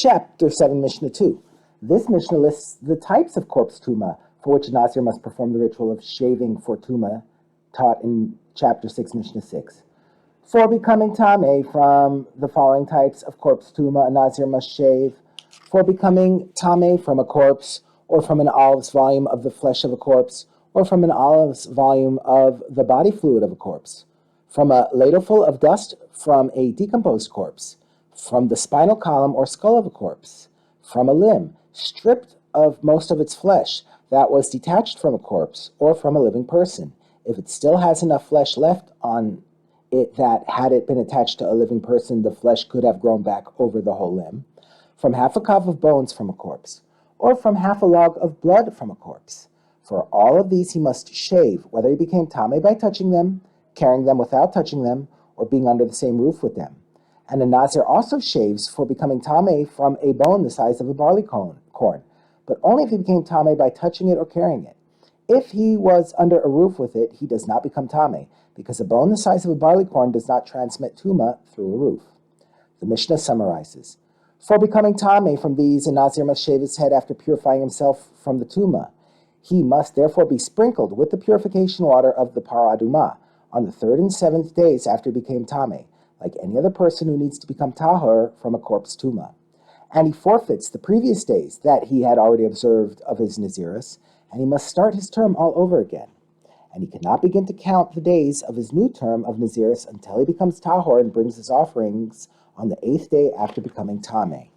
Chapter 7, Mishnah 2. This Mishnah lists the types of corpse tuma for which a Nazir must perform the ritual of shaving for tuma, taught in Chapter 6, Mishnah 6. For becoming tameh from the following types of corpse tuma, a Nazir must shave. For becoming tameh from a corpse, or from an olive's volume of the flesh of a corpse, or from an olive's volume of the body fluid of a corpse. From a ladleful of dust from a decomposed corpse. From the spinal column or skull of a corpse. From a limb, stripped of most of its flesh, that was detached from a corpse, or from a living person, if it still has enough flesh left on it that, had it been attached to a living person, the flesh could have grown back over the whole limb. From half a cov of bones from a corpse, or from half a log of blood from a corpse. For all of these he must shave, whether he became tameh by touching them, carrying them without touching them, or being under the same roof with them. And a Nazir also shaves for becoming tameh from a bone the size of a barley corn, but only if he became tameh by touching it or carrying it. If he was under a roof with it, he does not become tameh, because a bone the size of a barley corn does not transmit tuma through a roof. The Mishnah summarizes. For becoming tameh from these, a Nazir must shave his head after purifying himself from the tuma. He must therefore be sprinkled with the purification water of the parah adumah on the 3rd and 7th days after he became tameh, like any other person who needs to become tahor from a corpse tuma. And he forfeits the previous days that he had already observed of his Nazirus, and he must start his term all over again. And he cannot begin to count the days of his new term of Nazirus until he becomes tahor and brings his offerings on the 8th day after becoming tameh.